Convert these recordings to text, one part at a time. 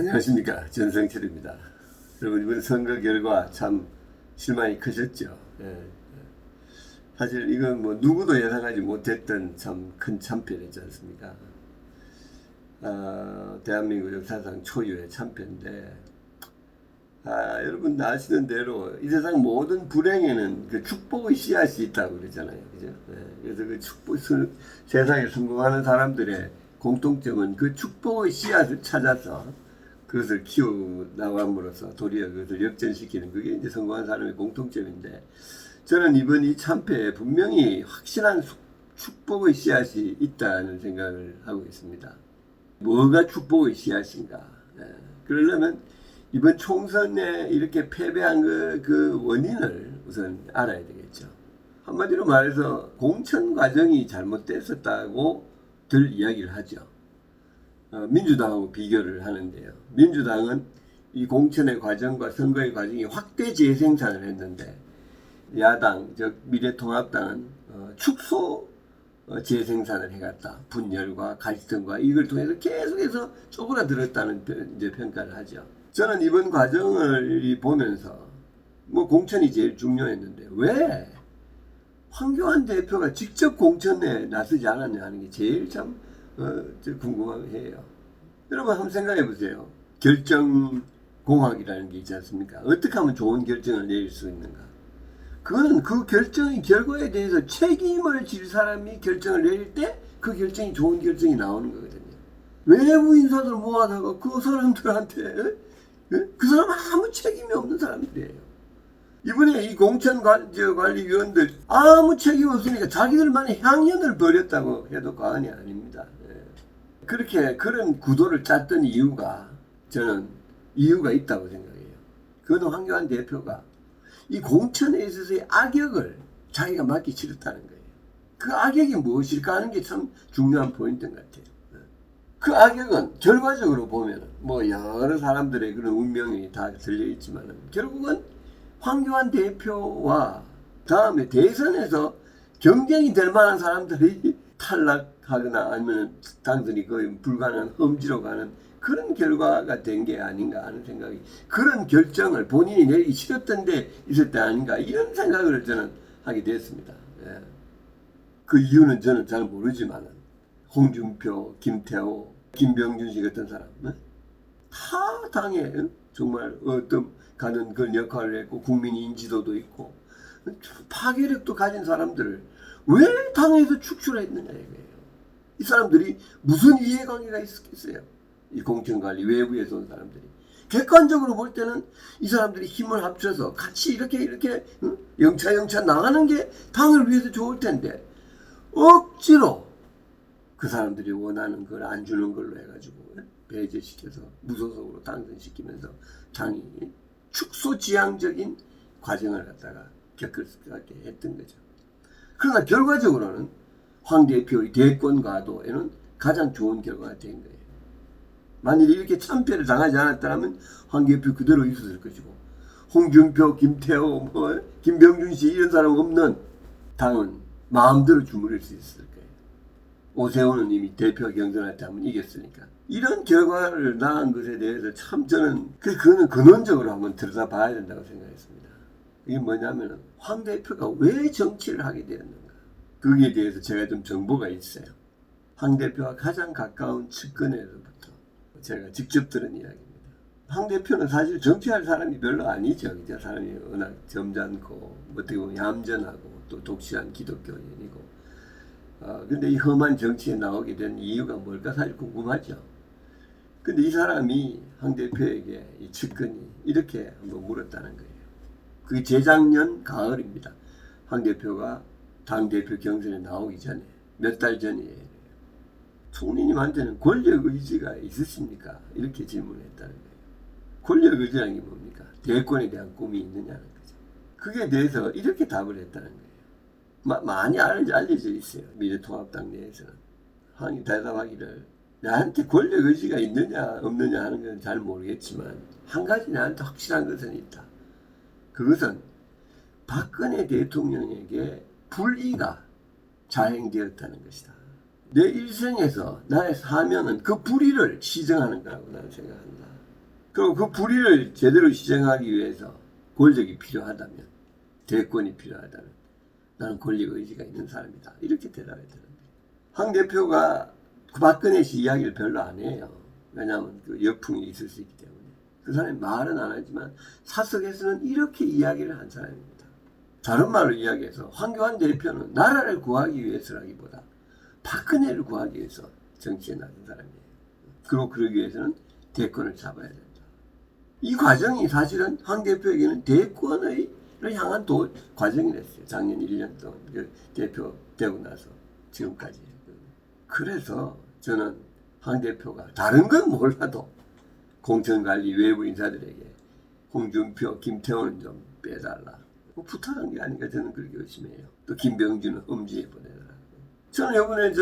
안녕하십니까, 전성철입니다. 여러분, 이번 선거 결과 참 실망이 크셨죠. 예. 사실 이건 뭐 누구도 예상하지 못했던 참 큰 참패였지 않습니까? 대한민국 역사상 초유의 참패인데, 여러분 아시는 대로 이 세상 모든 불행에는 그 축복의 씨앗이 있다고 그러잖아요. 그죠? 예. 그래서 그 세상에 성공하는 사람들의 공통점은 그 축복의 씨앗을 찾아서 그것을 키워 나감으로써 도리어 그것을 역전시키는, 그게 이제 성공한 사람의 공통점인데, 저는 이번 이 참패에 분명히 확실한 축복의 씨앗이 있다는 생각을 하고 있습니다. 뭐가 축복의 씨앗인가? 그러려면 이번 총선에 이렇게 패배한 그 원인을 우선 알아야 되겠죠. 한마디로 말해서 공천 과정이 잘못됐었다고 들 이야기를 하죠. 민주당하고 비교를 하는데요. 민주당은 이 공천의 과정과 선거의 과정이 확대 재생산을 했는데, 야당, 즉 미래통합당은 축소 재생산을 해갔다. 분열과 갈등과 이걸 통해서 계속해서 쪼그라들었다는 이제 평가를 하죠. 저는 이번 과정을 보면서 뭐 공천이 제일 중요했는데 왜 황교안 대표가 직접 공천에 나서지 않았냐 하는 게 제일 참 궁금해요. 여러분 한번 생각해 보세요. 결정공학이라는 게 있지 않습니까? 어떻게 하면 좋은 결정을 내릴 수 있는가? 그거는 그 결정의 결과에 대해서 책임을 질 사람이 결정을 내릴 때 그 결정이 좋은 결정이 나오는 거거든요. 외부 인사들 모아다가 그 사람들한테 그 사람 아무 책임이 없는 사람들이에요. 이번에 이 공천관리위원들 아무 책임 없으니까 자기들만의 향연을 벌였다고 해도 과언이 아닙니다. 그렇게 그런 구도를 짰던 이유가, 저는 이유가 있다고 생각해요. 그건 황교안 대표가 이 공천에 있어서의 악역을 자기가 맡기 싫었다는 거예요. 그 악역이 무엇일까 하는 게 참 중요한 포인트인 것 같아요. 그 악역은 결과적으로 보면 뭐 여러 사람들의 그런 운명이 다 들려있지만 결국은 황교안 대표와 다음에 대선에서 경쟁이 될 만한 사람들이 탈락하거나 아니면 당선이 거의 불가능한 험지로 가는 그런 결과가 된 게 아닌가 하는 생각이, 그런 결정을 본인이 내리기 싫었던 데 있을 때 아닌가, 이런 생각을 저는 하게 됐습니다. 그 이유는 저는 잘 모르지만 홍준표, 김태호, 김병준 씨 같은 사람 다 당에 정말 어떤 가는 그런 역할을 했고 국민 인지도도 있고 파괴력도 가진 사람들을 왜 당에서 축출했느냐 이거예요. 이 사람들이 무슨 이해관계가 있었겠어요? 이 공천관리 외부에서 온 사람들이 객관적으로 볼 때는 이 사람들이 힘을 합쳐서 같이 이렇게 영차 나가는 게 당을 위해서 좋을 텐데, 억지로 그 사람들이 원하는 걸 안 주는 걸로 해가지고 배제시켜서 무소속으로 당선시키면서 당이 축소지향적인 과정을 갖다가 겪을 수밖에 했던 거죠. 그러나 결과적으로는 황 대표의 대권 가도에는 가장 좋은 결과가 된 거예요. 만일 이렇게 참패를 당하지 않았다면 황 대표 그대로 있었을 것이고, 홍준표, 김태호, 김병준 씨 이런 사람 없는 당은 마음대로 주무릴 수 있을 거예요. 오세훈은 이미 대표 경선할 때 한번 이겼으니까. 이런 결과를 낳은 것에 대해서 참 저는 그거는 근원적으로 한번 들여다봐야 된다고 생각했습니다. 이게 뭐냐면 황 대표가 왜 정치를 하게 되었는가, 거기에 대해서 제가 좀 정보가 있어요. 황 대표와 가장 가까운 측근에서부터 제가 직접 들은 이야기입니다. 황 대표는 사실 정치할 사람이 별로 아니죠. 이제 사람이 워낙 점잖고 어떻게 보면 얌전하고 또 독실한 기독교인이고, 근데 이 험한 정치에 나오게 된 이유가 뭘까 사실 궁금하죠. 근데 이 사람이 황 대표에게 이 측근이 이렇게 한번 물었다는 거예요. 그게 재작년 가을입니다. 황 대표가 당대표 경선에 나오기 전에 몇 달 전이에요. 총리님한테는 권력 의지가 있으십니까? 이렇게 질문했다는 거예요. 권력 의지라는 게 뭡니까? 대권에 대한 꿈이 있느냐는 거죠. 그게 대해서 이렇게 답을 했다는 거예요. 많이 알려져 있어요. 미래통합당 내에서는. 황이 대답하기를, 나한테 권력 의지가 있느냐 없느냐 하는 건 잘 모르겠지만 한 가지 나한테 확실한 것은 있다. 그것은 박근혜 대통령에게 불의가 자행되었다는 것이다. 내 일생에서 나의 사명은 그 불의를 시정하는 거라고 나는 생각한다. 그리고 그 불의를 제대로 시정하기 위해서 권력이 필요하다면, 대권이 필요하다면 나는 권력 의지가 있는 사람이다. 이렇게 대답했더라고요. 황 대표가 그 박근혜 씨 이야기를 별로 안 해요. 왜냐하면 그 역풍이 있을 수 있기 때문에. 그 사람이 말은 안 하지만 사석에서는 이렇게 이야기를 한 사람입니다. 다른 말로 이야기해서 황교안 대표는 나라를 구하기 위해서라기보다 박근혜를 구하기 위해서 정치에 나선 사람이에요. 그리고 그러기 위해서는 대권을 잡아야 된다. 이 과정이 사실은 황 대표에게는 대권을 향한 과정이랬어요. 작년 1년 동안 그 대표 되고 나서 지금까지. 그래서 저는 황 대표가 다른 건 몰라도 공천관리 외부 인사들에게 홍준표, 김태원은 좀 빼달라. 뭐 부탁한 게 아닌가 저는 그렇게 의심해요. 또 김병준은 음지에 보내달라. 저는 이번에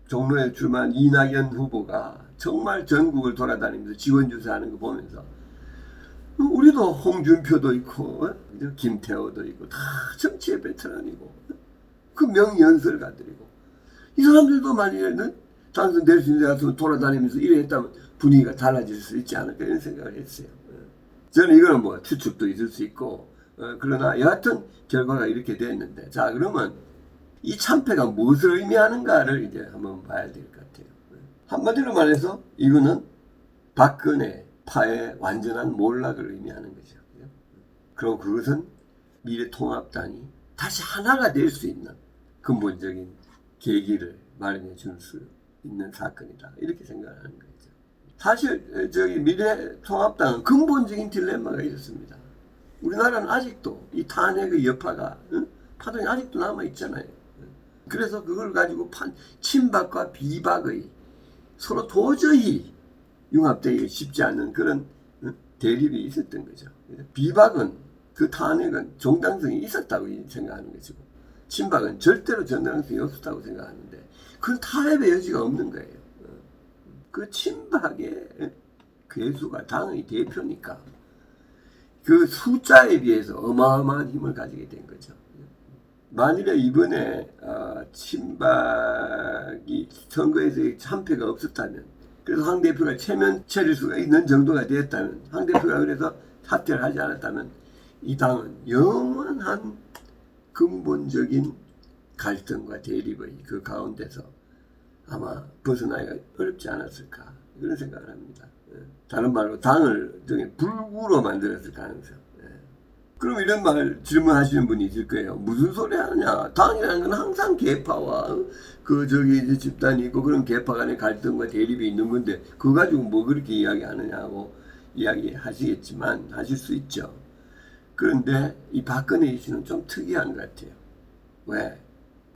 종로에 출마한 이낙연 후보가 정말 전국을 돌아다니면서 지원 조사하는 거 보면서 우리도 홍준표도 있고 김태호도 있고 다 정치의 베테랑이고 그 명연설가들이고 이 사람들도 만약에 당선될 수 있는 데 가서 돌아다니면서 이래 했다면 분위기가 달라질 수 있지 않을까 이런 생각을 했어요. 저는 이거는 뭐 추측도 있을 수 있고 그러나 여하튼 결과가 이렇게 됐는데 자 그러면 이 참패가 무엇을 의미하는가를 이제 한번 봐야 될 것 같아요. 한마디로 말해서 이거는 박근혜 파의 완전한 몰락을 의미하는 거죠. 그리고 그것은 미래통합당이 다시 하나가 될 수 있는 근본적인 계기를 마련해 줄 수 있는 사건이다. 이렇게 생각하는 거죠. 사실 미래통합당은 근본적인 딜레마가 있었습니다. 우리나라는 아직도 이 탄핵의 여파가 파동이 아직도 남아 있잖아요. 그래서 그걸 가지고 친박과 비박의 서로 도저히 융합되기 쉽지 않은 그런 대립이 있었던 거죠. 비박은 그 탄핵은 정당성이 있었다고 생각하는 것이고 친박은 절대로 정당성이 없었다고 생각하는데 그건 타협의 여지가 없는 거예요. 그 친박의 괴수가 당의 대표니까 그 숫자에 비해서 어마어마한 힘을 가지게 된 거죠. 만일에 이번에 친박이 선거에서 참패가 없었다면 그래서 황 대표가 체면 차릴 수가 있는 정도가 되었다면 황 대표가 그래서 사퇴를 하지 않았다면 이 당은 영원한 근본적인 갈등과 대립의 그 가운데서 아마 벗어나기가 어렵지 않았을까 그런 생각을 합니다. 다른 말로 당을 불구로 만들었을 가능성. 그럼 이런 말 질문하시는 분이 있을 거예요. 무슨 소리 하냐? 당이라는 건 항상 계파와 집단이 있고 그런 계파 간의 갈등과 대립이 있는 건데 그거 가지고 뭐 그렇게 이야기하느냐고 이야기하시겠지만 하실 수 있죠. 그런데 이 박근혜 씨는 좀 특이한 것 같아요. 왜?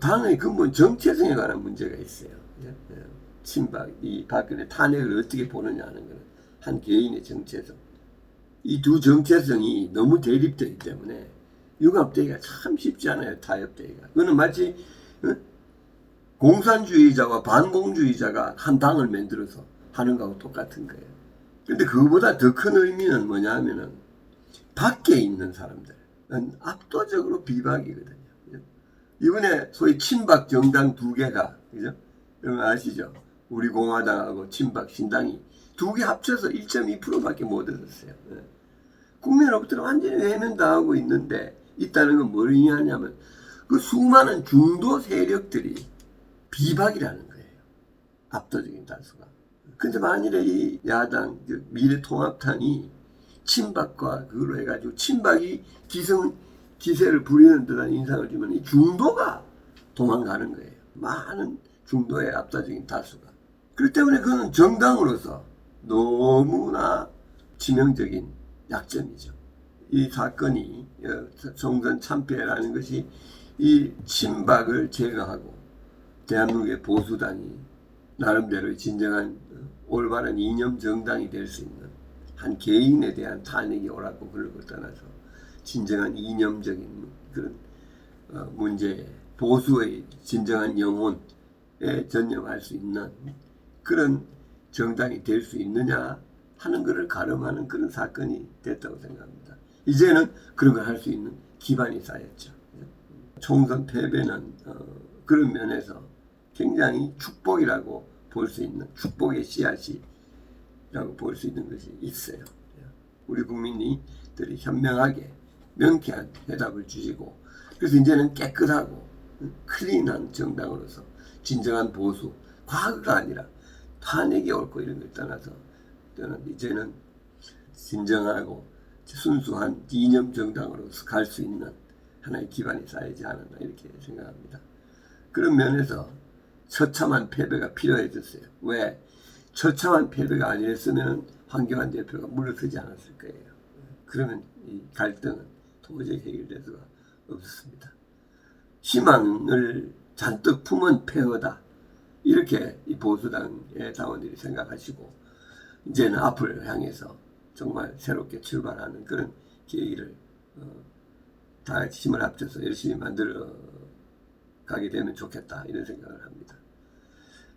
당의 근본 정체성에 관한 문제가 있어요. 친박, 이 박근혜 탄핵을 어떻게 보느냐 하는 것은 한 개인의 정체성. 이 두 정체성이 너무 대립되기 때문에 융합되기가 참 쉽지 않아요. 타협되기가. 그거는 마치 공산주의자와 반공주의자가 한 당을 만들어서 하는 거하고 똑같은 거예요. 근데 그거보다 더 큰 의미는 뭐냐 하면은 밖에 있는 사람들은 압도적으로 비박이거든요. 이번에 소위 친박 정당 두 개가, 그죠? 여러분 아시죠? 우리 공화당하고 친박 신당이 두 개 합쳐서 1.2%밖에 못 얻었어요. 국민으로부터 완전히 외면당하고 있다는 건 뭘 의미하냐면 그 수많은 중도 세력들이 비박이라는 거예요. 압도적인 다수가. 근데 만일에 이 야당, 미래통합당이 친박과 그걸로 해가지고 친박이 기세를 부리는 듯한 인상을 주면 이 중도가 도망가는 거예요. 많은 중도의 압도적인 다수가. 그렇기 때문에 그건 정당으로서 너무나 치명적인 약점이죠. 이 사건이 총선 참패라는 것이 이 친박을 제거하고 대한민국의 보수당이 나름대로 진정한 올바른 이념 정당이 될 수 있는 한 개인에 대한 탄핵이 옳았고 그럴 것 떠나서 진정한 이념적인 그런 문제에 보수의 진정한 영혼에 전념할 수 있는 그런 정당이 될 수 있느냐 하는 것을 가름하는 그런 사건이 됐다고 생각합니다. 이제는 그런 걸 할 수 있는 기반이 쌓였죠. 총선 패배는 그런 면에서 굉장히 축복이라고 볼 수 있는 축복의 씨앗이라고 볼 수 있는 것이 있어요. 우리 국민들이 현명하게 명쾌한 해답을 주시고, 그래서 이제는 깨끗하고 클린한 정당으로서 진정한 보수, 과거가 아니라 탄핵이 옳고 이런 걸 떠나서 저는 이제는 진정하고 순수한 이념 정당으로서 갈 수 있는 하나의 기반이 쌓이지 않았나 이렇게 생각합니다. 그런 면에서 처참한 패배가 필요해졌어요. 왜? 처참한 패배가 아니었으면 황교안 대표가 물러서지 않았을 거예요. 그러면 이 갈등은 도저히 해결될 수가 없었습니다. 희망을 잔뜩 품은 폐허다. 이렇게 이 보수당의 당원들이 생각하시고 이제는 앞을 향해서 정말 새롭게 출발하는 그런 계기를 다 같이 힘을 합쳐서 열심히 만들어 가게 되면 좋겠다 이런 생각을 합니다.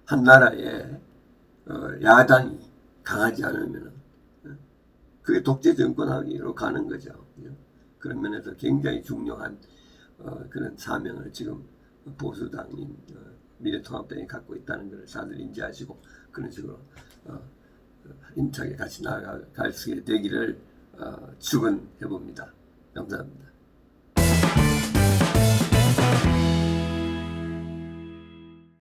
한 나라에 야당이 강하지 않으면 그게 독재 정권하기로 가는 거죠. 그런 면에서 굉장히 중요한 그런 사명을 지금 보수당인 미래통합당이 갖고 있다는 것을 다들 인지하시고 그런 식으로 힘차게 같이 나아갈 수 있게 되기를 축원해 봅니다. 감사합니다.